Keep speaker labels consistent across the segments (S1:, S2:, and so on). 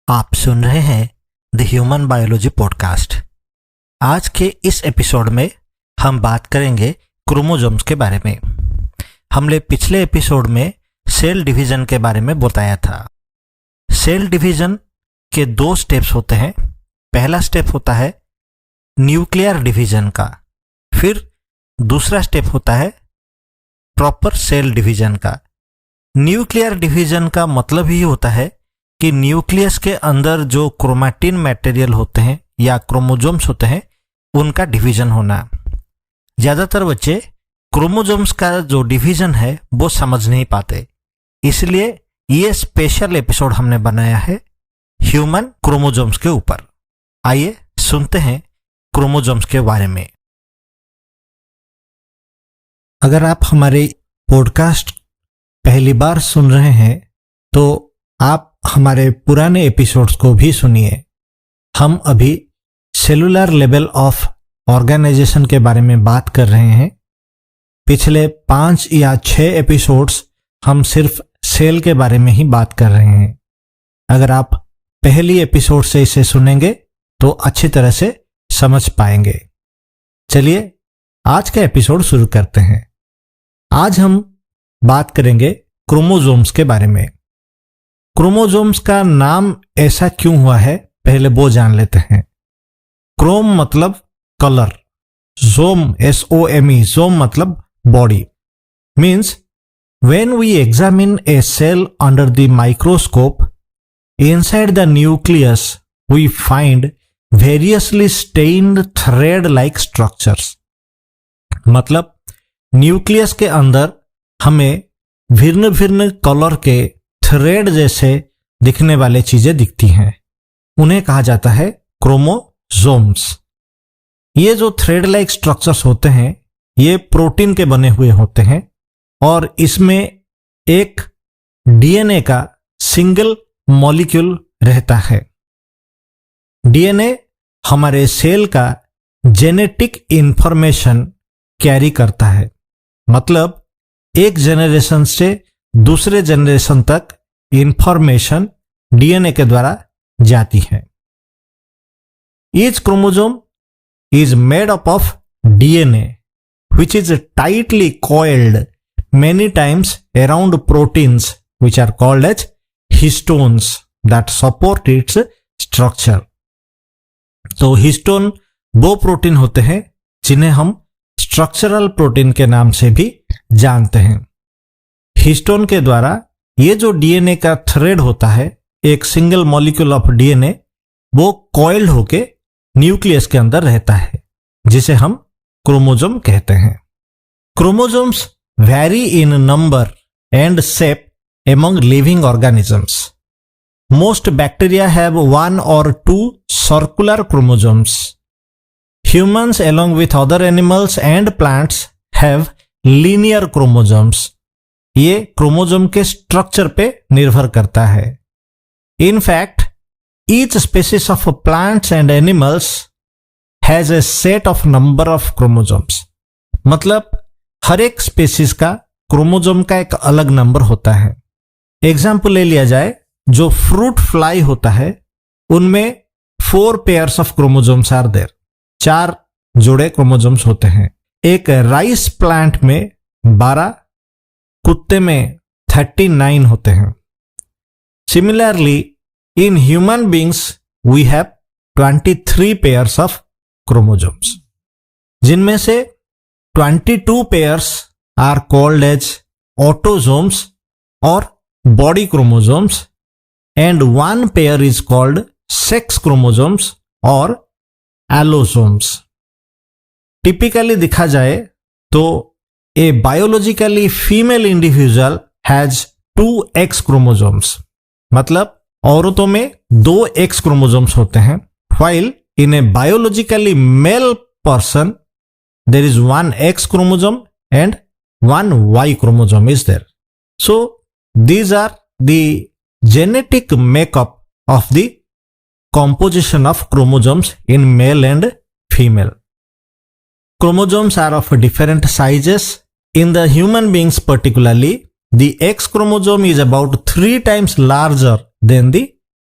S1: आप सुन रहे हैं द ह्यूमन बायोलॉजी पॉडकास्ट। आज के इस एपिसोड में हम बात करेंगे क्रोमोसोम्स के बारे में। हमने पिछले एपिसोड में सेल डिवीजन के बारे में बताया था। सेल डिवीजन के 2 स्टेप्स होते हैं। पहला स्टेप होता है न्यूक्लियर डिवीजन का, फिर दूसरा स्टेप होता है प्रॉपर सेल डिवीजन का। न्यूक्लियर डिवीजन का मतलब ही होता है कि न्यूक्लियस के अंदर जो क्रोमैटिन मटेरियल होते हैं या क्रोमोसोम्स होते हैं उनका डिवीजन होना। ज़्यादातर बच्चे क्रोमोसोम्स का जो डिवीजन है वो समझ नहीं पाते, इसलिए ये स्पेशल एपिसोड हमने बनाया है ह्यूमन क्रोमोसोम्स के ऊपर। आइए सुनते हैं क्रोमोसोम्स के बारे में। अगर आप हमारे पॉडकास्ट पहली बार सुन रहे हैं तो आप हमारे पुराने एपिसोड्स को भी सुनिए। हम अभी सेलुलर लेवल ऑफ ऑर्गेनाइजेशन के बारे में बात कर रहे हैं। पिछले 5 या 6 एपिसोड्स हम सिर्फ सेल के बारे में ही बात कर रहे हैं। अगर आप पहली एपिसोड से इसे सुनेंगे तो अच्छी तरह से समझ पाएंगे। चलिए आज का एपिसोड शुरू करते हैं। आज हम बात करेंगे क्रोमोसोम्स के बारे में। क्रोमोसोम्स का नाम ऐसा क्यों हुआ है पहले वो जान लेते हैं। क्रोम मतलब कलर, जोम SOME, जोम मतलब body. Means when we examine a cell under the microscope, inside the nucleus we find variously stained thread like structures. मतलब न्यूक्लियस के अंदर हमें भिन्न भिन्न कलर के थ्रेड जैसे दिखने वाले चीजें दिखती हैं, उन्हें कहा जाता है क्रोमोसोम्स। ये जो थ्रेड लाइक स्ट्रक्चर्स होते हैं ये प्रोटीन के बने हुए होते हैं और इसमें एक DNA का सिंगल मॉलिक्यूल रहता है। DNA हमारे सेल का जेनेटिक इंफॉर्मेशन कैरी करता है। मतलब एक जनरेशन से दूसरे जनरेशन तक इंफॉर्मेशन DNA के द्वारा जाती है। Each chromosome is made up of DNA which is tightly coiled many times around proteins which are called as histones that support its structure। तो हिस्टोन वो प्रोटीन होते हैं जिन्हें हम स्ट्रक्चरल प्रोटीन के नाम से भी जानते हैं। हिस्टोन के द्वारा ये जो DNA का थ्रेड होता है, एक सिंगल मॉलिक्यूल ऑफ DNA, वो कॉइल्ड होके न्यूक्लियस के अंदर रहता है, जिसे हम क्रोमोसोम कहते हैं। Chromosomes vary in number and shape among living organisms. Most bacteria have 1 or 2 circular chromosomes. Humans along with other animals and plants have linear chromosomes। ये क्रोमोसोम के स्ट्रक्चर पे निर्भर करता है। In fact, each species of plants and animals has a set of number of chromosomes। मतलब हर एक species का chromosome का एक अलग नंबर होता है। एग्जाम्पल ले लिया जाए, जो फ्रूट फ्लाई होता है उनमें 4 pairs of chromosomes are there। 4 जोड़े क्रोमोसोम्स होते हैं। एक राइस प्लांट में 12, कुत्ते में 39 होते हैं। Similarly in human beings we have 23 pairs of chromosomes, जिनमें से 22 pairs are called as autosomes और body chromosomes and 1 pair is called sex chromosomes और एलोसोम्स। टिपिकली दिखा जाए तो a biologically female individual has 2 X chromosomes. मतलब औरतों में 2 X क्रोमोसोम्स होते हैं, while in a biologically male person there is 1 X chromosome and 1 Y chromosome is there। So these are the genetic makeup of the composition of chromosomes in male and female। Chromosomes are of different sizes. In the human beings particularly, the X chromosome is about 3 times larger than the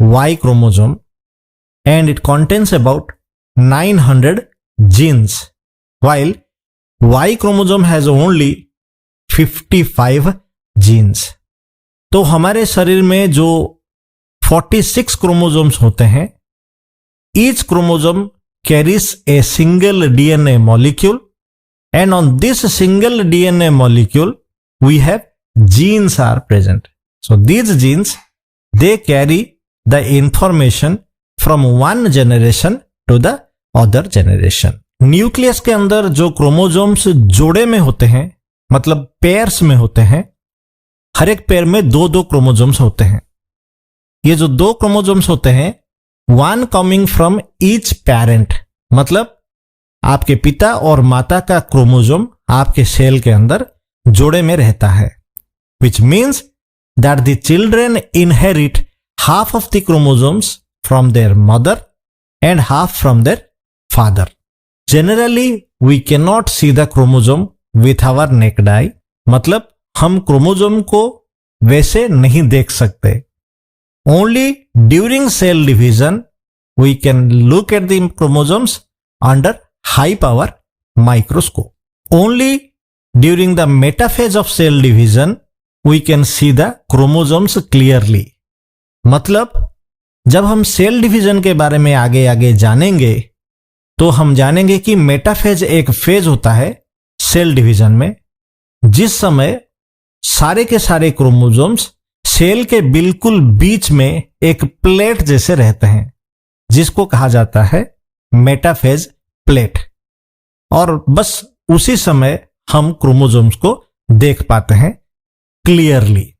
S1: Y chromosome and it contains about 900 genes, while Y chromosome has only 55 genes. तो हमारे शरीर में जो 46 chromosomes होते हैं, each chromosome carries a single DNA molecule, and on this single DNA molecule we have genes are present. So these genes, they carry the information from one generation to the other generation. Nucleus के अंदर जो chromosomes जोड़े में होते हैं, मतलब pairs में होते हैं, हर एक पेयर में दो दो क्रोमोसोम्स होते हैं. ये जो दो क्रोमोसोम्स होते हैं, one coming from each parent, मतलब आपके पिता और माता का क्रोमोसोम आपके सेल के अंदर जोड़े में रहता है, which means that the children inherit half of the chromosomes from their mother and half from their father. Generally we can not see the chromosome with our naked eye, मतलब हम chromosome को वैसे नहीं देख सकते. Only during cell division we can look at the chromosomes under high power microscope. Only during the metaphase of cell division we can see the chromosomes clearly. मतलब जब हम सेल डिवीजन के बारे में आगे आगे जानेंगे तो हम जानेंगे कि मेटाफेज एक फेज होता है सेल डिवीजन में, जिस समय सारे के सारे क्रोमोसोम्स सेल के बिल्कुल बीच में एक प्लेट जैसे रहते हैं, जिसको कहा जाता है मेटाफेज प्लेट. और बस उसी समय हम क्रोमोसोम्स को देख पाते हैं क्लियरली.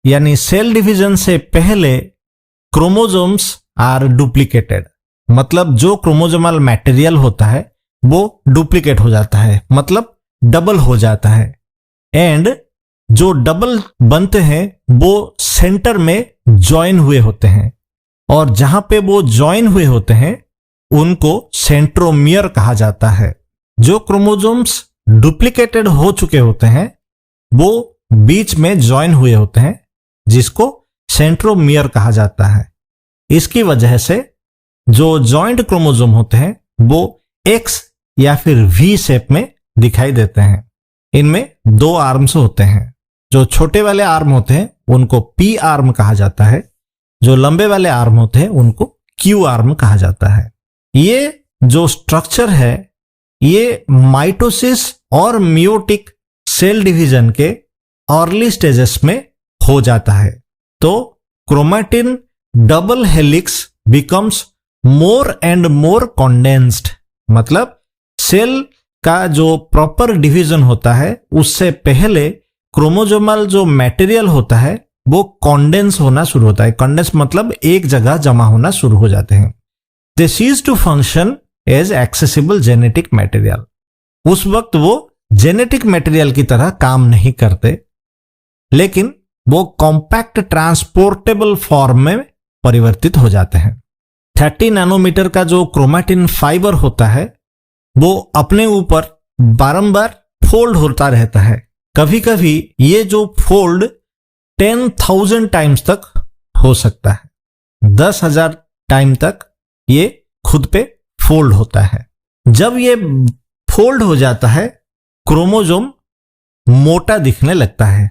S1: यानी सेल डिवीजन से पहले क्रोमोसोम्स आर डुप्लीकेटेड, मतलब जो क्रोमोसोमल मटेरियल होता है वो डुप्लीकेट हो जाता है, मतलब डबल हो जाता है. एंड जो डबल बनते हैं वो सेंटर में ज्वाइन हुए होते हैं, और जहां पे वो ज्वाइन हुए होते हैं उनको सेंट्रोमियर कहा जाता है. जो क्रोमोसोम्स डुप्लीकेटेड हो चुके होते हैं वो बीच में ज्वाइन हुए होते हैं, जिसको सेंट्रोमियर कहा जाता है. इसकी वजह से जो जॉइंट क्रोमोसोम होते हैं वो एक्स या फिर वी शेप में दिखाई देते हैं. इनमें दो आर्म्स होते हैं. जो छोटे वाले आर्म होते हैं उनको पी आर्म कहा जाता है, जो लंबे वाले आर्म होते हैं उनको क्यू आर्म कहा जाता है. ये जो स्ट्रक्चर है ये माइटोसिस और मियोटिक सेल डिवीजन के अर्ली स्टेजेस में हो जाता है. तो chromatin double helix becomes more and more condensed, मतलब सेल का जो प्रॉपर डिवीजन होता है उससे पहले क्रोमोसोमल जो मटेरियल होता है वो कंडेंस होना शुरू होता है. कंडेंस मतलब एक जगह जमा होना शुरू हो जाते हैं. They cease to function as accessible genetic material. उस वक्त वो जेनेटिक मटेरियल की तरह काम नहीं करते, लेकिन वो कॉम्पैक्ट ट्रांसपोर्टेबल फॉर्म में परिवर्तित हो जाते हैं. 30 नैनोमीटर का जो क्रोमैटिन फाइबर होता है वो अपने ऊपर बारंबार फोल्ड होता रहता है. कभी कभी ये जो फोल्ड 10,000 टाइम्स तक हो सकता है. 10,000 टाइम तक ये खुद पे फोल्ड होता है. जब ये फोल्ड हो जाता है क्रोमोसोम मोटा दिखने लगता है,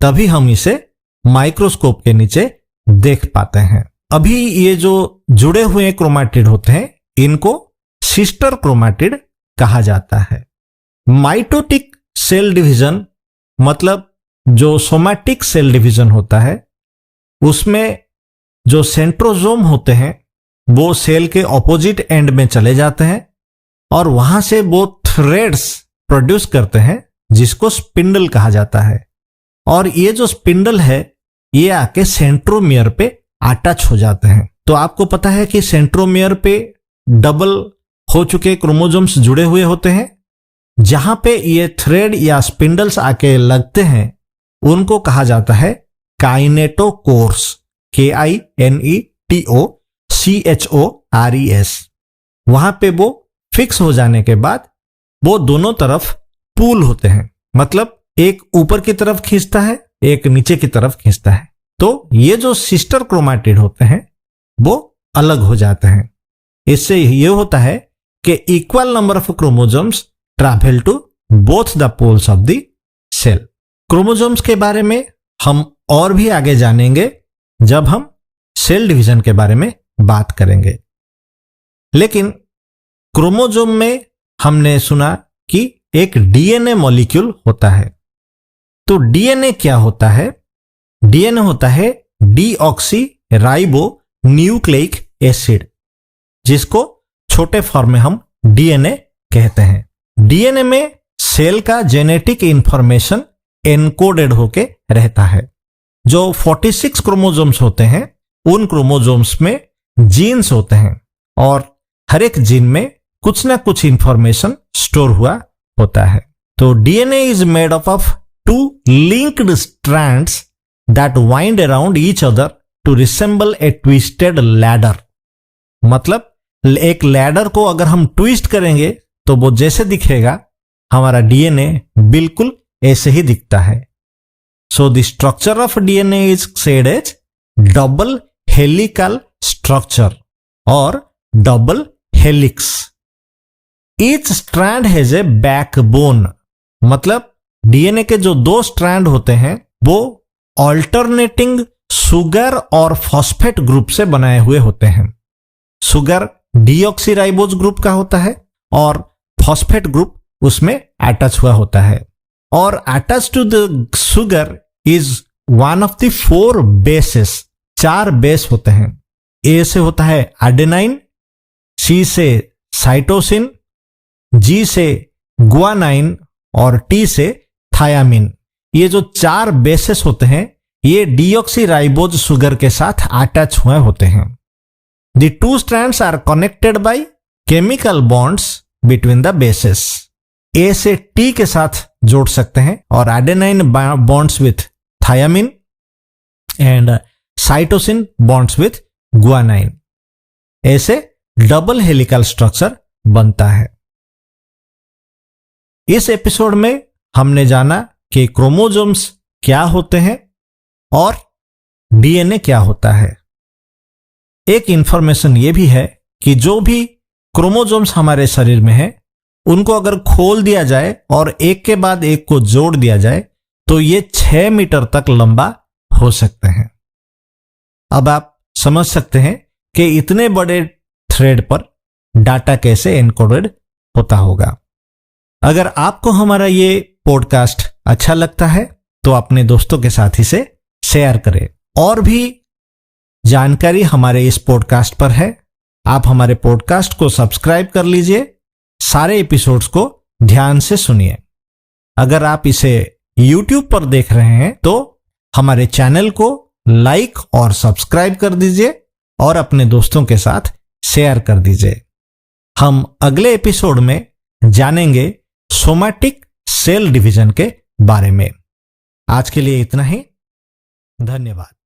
S1: तभी हम इसे माइक्रोस्कोप के नीचे देख पाते हैं. अभी ये जो जुड़े हुए क्रोमैटिड होते हैं इनको सिस्टर क्रोमैटिड कहा जाता है. माइटोटिक सेल डिवीजन, मतलब जो सोमैटिक सेल डिवीजन होता है उसमें जो सेंट्रोसोम होते हैं वो सेल के ऑपोजिट एंड में चले जाते हैं और वहां से वो थ्रेड्स प्रोड्यूस करते हैं जिसको स्पिंडल कहा जाता है. और ये जो स्पिंडल है ये आके सेंट्रोमियर पे अटैच हो जाते हैं. तो आपको पता है कि सेंट्रोमियर पे डबल हो चुके क्रोमोसोम्स जुड़े हुए होते हैं. जहां पे ये थ्रेड या स्पिंडल्स आके लगते हैं उनको कहा जाता है काइनेटोकोर्स, KINETOCHORES. वहां पे वो फिक्स हो जाने के बाद वो दोनों तरफ पूल होते हैं, मतलब एक ऊपर की तरफ खींचता है एक नीचे की तरफ खींचता है. तो ये जो सिस्टर क्रोमैटिड होते हैं वो अलग हो जाते हैं। इससे ये होता है कि equal number of chromosomes travel to both the poles of the cell. Chromosomes के बारे में हम और भी आगे जानेंगे जब हम सेल डिवीजन के बारे में बात करेंगे। लेकिन क्रोमोसोम में हमने सुना कि एक डीएनए मॉलिक्यूल होता है। तो डीएनए क्या होता है? डीएनए होता है डीऑक्सी राइबो न्यूक्लिक एसिड, जिसको छोटे फॉर्म में हम डीएनए कहते हैं। डीएनए में सेल का जेनेटिक इंफॉर्मेशन एनकोडेड होके रहता है। जो 46 क्रोमोसोम्स होते हैं उन क्रोमोसोम्स में जीन्स होते हैं और हर एक जीन में कुछ ना कुछ इंफॉर्मेशन स्टोर हुआ होता है। तो DNA is made up of 2 linked strands that wind around each other to resemble a twisted ladder। मतलब एक लैडर को अगर हम ट्विस्ट करेंगे तो वो जैसे दिखेगा, हमारा डीएनए बिल्कुल ऐसे ही दिखता है। So the structure of DNA is said as double helical structure और double helix. Each strand has a backbone. मतलब डीएनए के जो 2 स्ट्रैंड होते हैं वो ऑल्टरनेटिंग सुगर और फॉस्फेट ग्रुप से बनाए हुए होते हैं। सुगर डीऑक्सीराइबोज ग्रुप का होता है और फॉस्फेट ग्रुप उसमें अटैच हुआ होता है। और attach to the sugar is one of the 4 bases. 4 base होते हैं। ए से होता है एडेनाइन, सी से साइटोसिन, जी से गुआनाइन और टी से थायामिन। ये जो 4 बेसेस होते हैं ये डीऑक्सीराइबोज सुगर के साथ अटैच हुए होते हैं। The 2 strands are connected by chemical bonds between the bases। ए से टी के साथ जोड़ सकते हैं और adenine bonds with thiamine and cytosine bonds with guanine. ऐसे डबल हेलिकल स्ट्रक्चर बनता है। इस एपिसोड में हमने जाना कि क्रोमोसोम्स क्या होते हैं और डीएनए क्या होता है। एक इंफॉर्मेशन यह भी है कि जो भी क्रोमोसोम्स हमारे शरीर में है उनको अगर खोल दिया जाए और एक के बाद एक को जोड़ दिया जाए तो ये 6 मीटर तक लंबा हो सकते हैं। अब आप समझ सकते हैं कि इतने बड़े थ्रेड पर डाटा कैसे एनकोडेड होता होगा। अगर आपको हमारा ये पॉडकास्ट अच्छा लगता है तो अपने दोस्तों के साथ इसे शेयर करें। और भी जानकारी हमारे इस पॉडकास्ट पर है। आप हमारे पॉडकास्ट को सब्सक्राइब कर लीजिए, सारे एपिसोड्स को ध्यान से सुनिए। अगर आप इसे YouTube पर देख रहे हैं तो हमारे चैनल को लाइक और सब्सक्राइब कर दीजिए और अपने दोस्तों के साथ शेयर कर दीजिए। हम अगले एपिसोड में जानेंगे सोमैटिक सेल डिवीजन के बारे में। आज के लिए इतना ही। धन्यवाद।